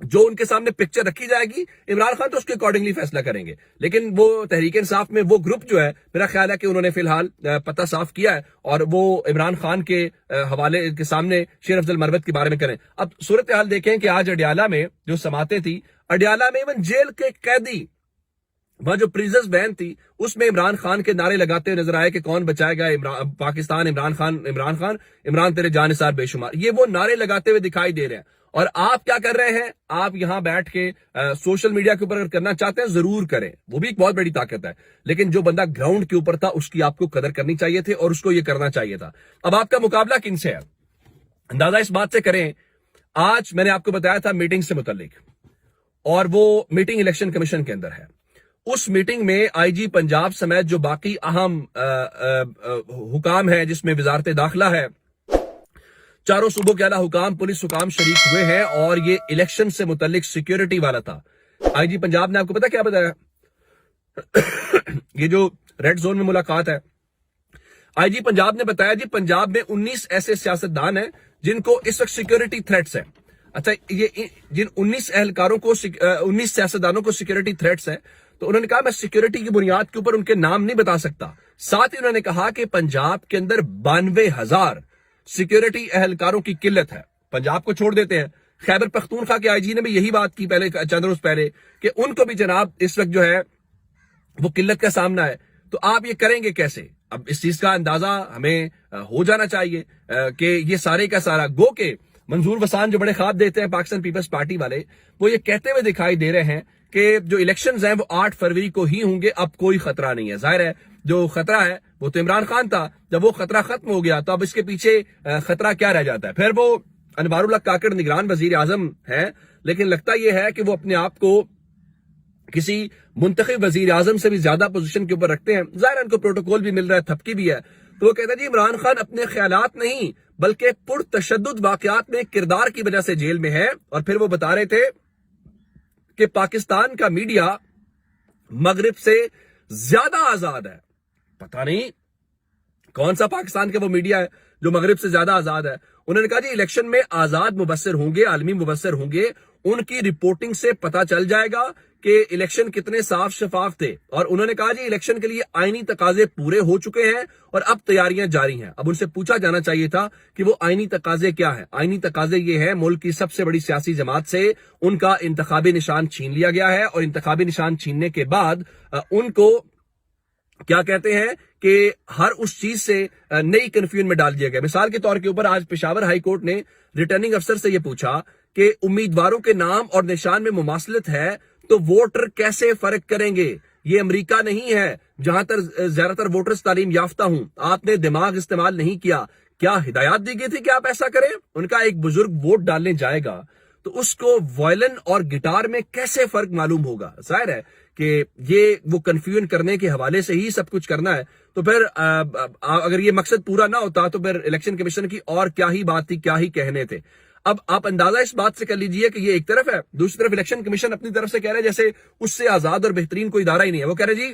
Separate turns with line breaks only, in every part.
جو ان کے سامنے پکچر رکھی جائے گی عمران خان تو اس کے اکارڈنگلی فیصلہ کریں گے. لیکن وہ تحریک انصاف میں وہ گروپ جو ہے میرا خیال ہے کہ انہوں نے فی الحال پتہ صاف کیا ہے اور وہ عمران خان کے حوالے کے سامنے شیر افضل مروت کے بارے میں کریں. اب صورتحال دیکھیں کہ آج اڈیالہ میں جو سماعتیں تھی, اڈیالہ میں ایون جیل کے قیدی وہاں جو پریزنس بین تھی اس میں عمران خان کے نعرے لگاتے ہوئے نظر آئے کہ کون بچائے گا پاکستان, عمران خان, عمران تیرے جان نثار بے شمار. یہ وہ نعرے لگاتے ہوئے دکھائی دے رہے ہیں. اور آپ کیا کر رہے ہیں؟ آپ یہاں بیٹھ کے سوشل میڈیا کے اوپر اگر کرنا چاہتے ہیں ضرور کریں, وہ بھی ایک بہت بڑی طاقت ہے. لیکن جو بندہ گراؤنڈ کے اوپر تھا اس کی آپ کو قدر کرنی چاہیے تھی اور اس کو یہ کرنا چاہیے تھا. اب آپ کا مقابلہ کن سے ہے؟ اندازہ اس بات سے کریں, آج میں نے آپ کو بتایا تھا میٹنگ سے متعلق, اور وہ میٹنگ الیکشن کمیشن کے اندر ہے. اس میٹنگ میں آئی جی پنجاب سمیت جو باقی اہم حکام ہیں جس میں وزارت داخلہ ہے, چاروں صوبوں کے اعلیٰ حکام, پولیس حکام شریک ہوئے ہیں اور یہ الیکشن سے متعلق سیکیورٹی والا تھا. آئی جی پنجاب نے آپ کو پتا کیا بتایا؟ یہ جو ریڈ زون میں ملاقات ہے, آئی جی پنجاب نے بتایا جی پنجاب میں 19 ایسے سیاستدان ہیں جن کو اس وقت سیکیورٹی تھریٹس ہیں. اچھا, یہ جن 19 اہلکاروں کو 19 سیاستدانوں کو سیکیورٹی تھریٹس ہیں, تو انہوں نے کہا میں سیکیورٹی کی بنیاد کے اوپر ان کے نام نہیں بتا سکتا. ساتھ ہی انہوں نے کہا کہ پنجاب کے اندر 92,000 سیکیورٹی اہلکاروں کی قلت ہے. پنجاب کو چھوڑ دیتے ہیں, خیبر پختونخوا کے آئی جی نے بھی یہی بات کی پہلے چند روز پہلے کہ ان کو بھی جناب اس وقت جو ہے وہ قلت کا سامنا ہے. تو آپ یہ کریں گے کیسے؟ اب اس چیز کا اندازہ ہمیں ہو جانا چاہیے کہ یہ سارے کا سارا گو کہ منظور وسان جو بڑے خواب دیتے ہیں پاکستان پیپلز پارٹی والے, وہ یہ کہتے ہوئے دکھائی دے رہے ہیں کہ جو الیکشنز ہیں وہ 8 فروری کو ہی ہوں گے, اب کوئی خطرہ نہیں ہے. ظاہر ہے جو خطرہ ہے وہ تو عمران خان تھا, جب وہ خطرہ ختم ہو گیا تو اب اس کے پیچھے خطرہ کیا رہ جاتا ہے؟ پھر وہ انوار اللہ کاکڑ نگران وزیر اعظم ہے, لیکن لگتا یہ ہے کہ وہ اپنے آپ کو کسی منتخب وزیر اعظم سے بھی زیادہ پوزیشن کے اوپر رکھتے ہیں. ظاہر ان کو پروٹوکول بھی مل رہا ہے, تھپکی بھی ہے. تو وہ کہتا ہے جی عمران خان اپنے خیالات نہیں بلکہ پرتشدد واقعات میں کردار کی وجہ سے جیل میں ہے. اور پھر وہ بتا رہے تھے کہ پاکستان کا میڈیا مغرب سے زیادہ آزاد ہے. پتہ نہیں کون سا پاکستان کا وہ میڈیا ہے جو مغرب سے زیادہ آزاد ہے. انہوں نے کہا جی الیکشن میں آزاد مبصر ہوں گے, عالمی مبصر ہوں گے, ان کی رپورٹنگ سے پتہ چل جائے گا کہ الیکشن کتنے صاف شفاف تھے. اور انہوں نے کہا جی الیکشن کے لیے آئینی تقاضے پورے ہو چکے ہیں اور اب تیاریاں جاری ہیں. اب ان سے پوچھا جانا چاہیے تھا کہ وہ آئینی تقاضے کیا ہیں. آئینی تقاضے یہ ہے, ملک کی سب سے بڑی سیاسی جماعت سے ان کا انتخابی نشان چھین لیا گیا ہے, اور انتخابی نشان چھیننے کے بعد ان کو کیا کہتے ہیں کہ ہر اس چیز سے نئی کنفیوژن میں ڈال دیا گیا. مثال کے طور کے اوپر آج پشاور ہائی کورٹ نے ریٹرننگ افسر سے یہ پوچھا کہ امیدواروں کے نام اور نشان میں مماثلت ہے تو ووٹر کیسے فرق کریں گے؟ یہ امریکہ نہیں ہے جہاں تر زیادہ تر ووٹرز تعلیم یافتہ ہوں. آپ نے دماغ استعمال نہیں کیا. کیا ہدایات دی گئی تھی کہ آپ ایسا کریں؟ ان کا ایک بزرگ ووٹ ڈالنے جائے گا تو اس کو وائلن اور گٹار میں کیسے فرق معلوم ہوگا؟ ظاہر ہے کہ یہ وہ کنفیوژن کرنے کے حوالے سے ہی سب کچھ کرنا ہے. تو پھر اگر یہ مقصد پورا نہ ہوتا تو پھر الیکشن کمیشن کی اور کیا ہی بات تھی, کیا ہی کہنے تھے. اب آپ اندازہ اس بات سے کر لیجئے کہ یہ ایک طرف ہے, دوسری طرف الیکشن کمیشن اپنی طرف سے کہہ رہے جیسے اس سے آزاد اور بہترین کوئی ادارہ ہی نہیں ہے. وہ کہہ رہے جی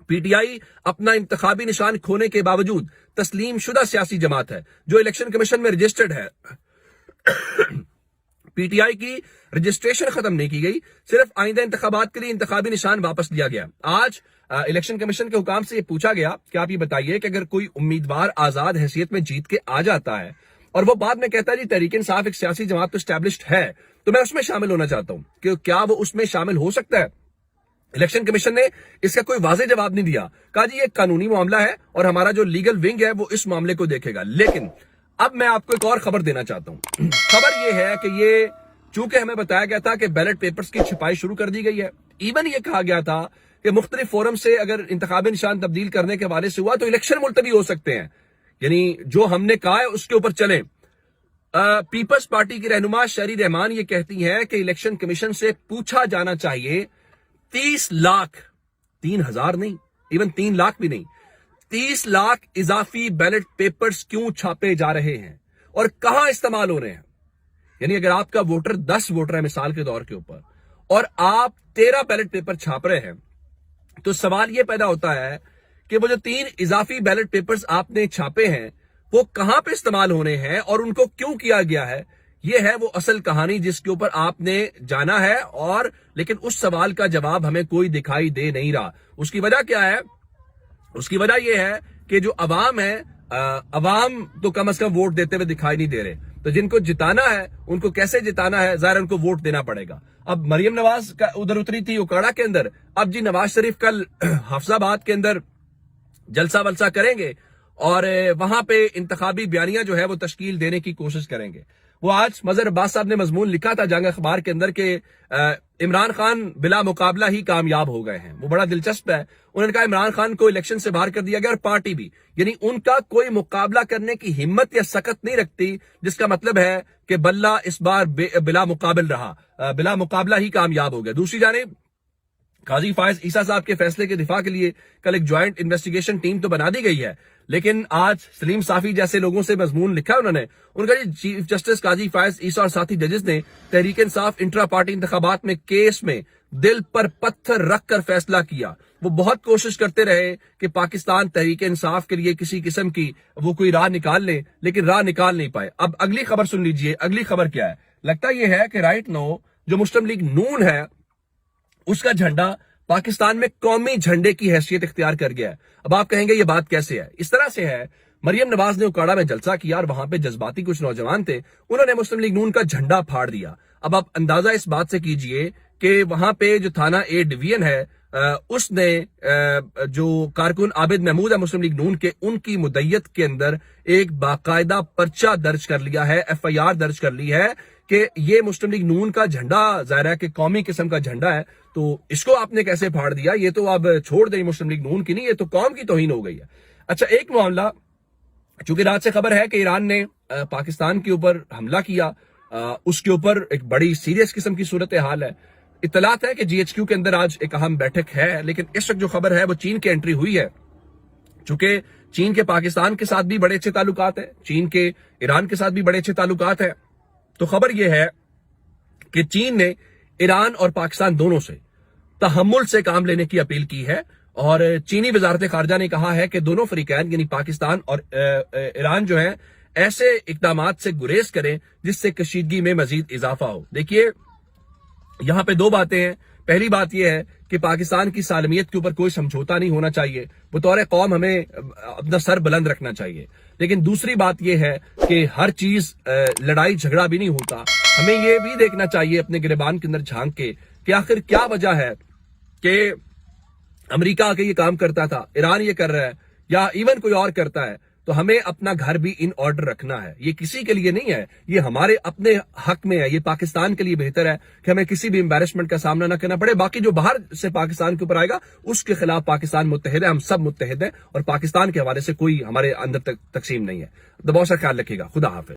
پی ٹی آئی اپنا انتخابی نشان کھونے کے باوجود تسلیم شدہ سیاسی جماعت ہے جو الیکشن کمیشن میں رجسٹرڈ ہے. پی ٹی آئی کی رجسٹریشن ختم نہیں کی گئی, صرف آئندہ انتخابات کے لیے انتخابی نشان واپس لیا گیا. آج الیکشن کمیشن کے حکام سے یہ پوچھا گیا کہ آپ یہ بتائیے کہ اگر کوئی امیدوار آزاد حیثیت میں جیت کے آ جاتا ہے اور وہ بعد میں کہتا ہے جی تحریک انصاف ایک سیاسی جماعت تو اسٹیبلشڈ ہے تو میں اس میں شامل ہونا چاہتا ہوں, کہ کیا وہ اس میں شامل ہو سکتا ہے؟ الیکشن کمیشن نے اس کا کوئی واضح جواب نہیں دیا. کہا جی یہ قانونی معاملہ ہے اور ہمارا جو لیگل ونگ ہے وہ اس معاملے کو دیکھے گا. لیکن اب میں آپ کو ایک اور خبر دینا چاہتا ہوں. خبر یہ ہے کہ یہ چونکہ ہمیں بتایا گیا تھا کہ بیلٹ پیپرز کی چھپائی شروع کر دی گئی ہے. ایون یہ کہا گیا تھا کہ مختلف فورم سے اگر انتخابی نشان تبدیل کرنے کے حوالے سے ہوا تو الیکشن ملتوی ہو سکتے ہیں. یعنی جو ہم نے کہا ہے اس کے اوپر چلیں. پیپلز پارٹی کی رہنما شہری رحمان یہ کہتی ہیں کہ الیکشن کمیشن سے پوچھا جانا چاہیے 30 لاکھ 3,000 نہیں, ایون 3 لاکھ بھی نہیں, 30 لاکھ اضافی بیلٹ پیپرز کیوں چھاپے جا رہے ہیں اور کہاں استعمال ہو رہے ہیں. یعنی اگر آپ کا ووٹر 10 ووٹر ہے مثال کے طور کے اوپر اور آپ 13 بیلٹ پیپر چھاپ رہے ہیں تو سوال یہ پیدا ہوتا ہے کہ وہ جو 3 اضافی بیلٹ پیپرز آپ نے چھاپے ہیں وہ کہاں پہ استعمال ہونے ہیں اور ان کو کیوں کیا گیا ہے. یہ ہے وہ اصل کہانی جس کے اوپر آپ نے جانا ہے، اور لیکن اس سوال کا جواب ہمیں کوئی دکھائی دے نہیں رہا۔ اس کی وجہ کیا ہے؟ اس کی وجہ یہ ہے کہ جو عوام ہے، عوام تو کم از کم ووٹ دیتے ہوئے دکھائی نہیں دے رہے، تو جن کو جتانا ہے ان کو کیسے جتانا ہے؟ ظاہر ان کو ووٹ دینا پڑے گا۔ اب مریم نواز کا ادھر اتری تھی اوکاڑا کے اندر، اب جی نواز شریف کل حفصہ آباد کے اندر جلسہ ولسہ کریں گے اور وہاں پہ انتخابی بیانیہ جو ہے وہ تشکیل دینے کی کوشش کریں گے۔ وہ آج مظہر عباس صاحب نے مضمون لکھا تھا جنگ اخبار کے اندر کہ عمران خان بلا مقابلہ ہی کامیاب ہو گئے ہیں، وہ بڑا دلچسپ ہے۔ انہوں نے کہا عمران خان کو الیکشن سے باہر کر دیا گیا اور پارٹی بھی، یعنی ان کا کوئی مقابلہ کرنے کی ہمت یا سکت نہیں رکھتی، جس کا مطلب ہے کہ بلہ اس بار بلا مقابل رہا، بلا مقابلہ ہی کامیاب ہو گیا۔ دوسری جانب قاضی فائز عیسیٰ صاحب کے فیصلے کے دفاع کے لیے کل ایک جوائنٹ انویسٹیگیشن ٹیم تو بنا دی گئی ہے، لیکن آج سلیم صافی جیسے لوگوں سے مضمون لکھا انہوں نے، ان کا چیف جسٹس قاضی فائز عیسیٰ اور ساتھی ججز نے تحریک انصاف انٹرا پارٹی انتخابات میں کیس میں دل پر پتھر رکھ کر فیصلہ کیا۔ وہ بہت کوشش کرتے رہے کہ پاکستان تحریک انصاف کے لیے کسی قسم کی وہ کوئی راہ نکال لیں، لیکن راہ نکال نہیں پائے۔ اب اگلی خبر سن لیجئے، اگلی خبر کیا ہے؟ لگتا یہ ہے کہ رائٹ نو جو مسلم لیگ نون ہے اس کا جھنڈا پاکستان میں قومی جھنڈے کی حیثیت اختیار کر گیا ہے۔ اب آپ کہیں گے یہ بات کیسے ہے؟ اس طرح سے ہے، مریم نواز نے اوکاڑا میں جلسہ کیا اور وہاں پہ جذباتی کچھ نوجوان تھے، انہوں نے مسلم لیگ نون کا جھنڈا پھاڑ دیا۔ اب آپ اندازہ اس بات سے کیجئے کہ وہاں پہ جو تھانہ اے ڈویژن ہے اس نے جو کارکن عابد محمود ہے مسلم لیگ نون کے، ان کی مدعیت کے اندر ایک باقاعدہ پرچہ درج کر لیا ہے، ایف آئی آر درج کر لی ہے کہ یہ مسلم لیگ نون کا جھنڈا ظاہر ہے کہ قومی قسم کا جھنڈا ہے، تو اس کو آپ نے کیسے پھاڑ دیا؟ یہ تو اب چھوڑ دیں مسلم لیگ نون کی نہیں، یہ تو قوم کی توہین ہو گئی ہے۔ اچھا، ایک معاملہ چونکہ رات سے خبر ہے کہ ایران نے پاکستان کے اوپر حملہ کیا، اس کے اوپر ایک بڑی سیریس قسم کی صورتحال ہے۔ اطلاعات ہے کہ جی ایچ کیو کے اندر آج ایک اہم بیٹھک ہے، لیکن اس وقت جو خبر ہے وہ چین کی انٹری ہوئی ہے، چونکہ چین کے پاکستان کے ساتھ بھی بڑے اچھے تعلقات ہیں، چین کے ایران کے ساتھ بھی بڑے اچھے تعلقات ہیں، تو خبر یہ ہے کہ چین نے ایران اور پاکستان دونوں سے تحمل سے کام لینے کی اپیل کی ہے، اور چینی وزارت خارجہ نے کہا ہے کہ دونوں فریقین یعنی پاکستان اور ایران جو ہیں ایسے اقدامات سے گریز کریں جس سے کشیدگی میں مزید اضافہ ہو۔ دیکھیے یہاں پہ دو باتیں ہیں، پہلی بات یہ ہے کہ پاکستان کی سالمیت کے اوپر کوئی سمجھوتا نہیں ہونا چاہیے، بطور قوم ہمیں اپنا سر بلند رکھنا چاہیے، لیکن دوسری بات یہ ہے کہ ہر چیز لڑائی جھگڑا بھی نہیں ہوتا، ہمیں یہ بھی دیکھنا چاہیے اپنے گریبان کے اندر جھانک کے کہ آخر کیا وجہ ہے کہ امریکہ آ کے یہ کام کرتا تھا، ایران یہ کر رہا ہے، یا ایون کوئی اور کرتا ہے، تو ہمیں اپنا گھر بھی ان آرڈر رکھنا ہے۔ یہ کسی کے لیے نہیں ہے، یہ ہمارے اپنے حق میں ہے، یہ پاکستان کے لیے بہتر ہے کہ ہمیں کسی بھی امبیرسمنٹ کا سامنا نہ کرنا پڑے۔ باقی جو باہر سے پاکستان کے اوپر آئے گا اس کے خلاف پاکستان متحد ہے، ہم سب متحد ہیں، اور پاکستان کے حوالے سے کوئی ہمارے اندر تقسیم نہیں ہے۔ تو بہت سا خیال رکھیے گا، خدا حافظ۔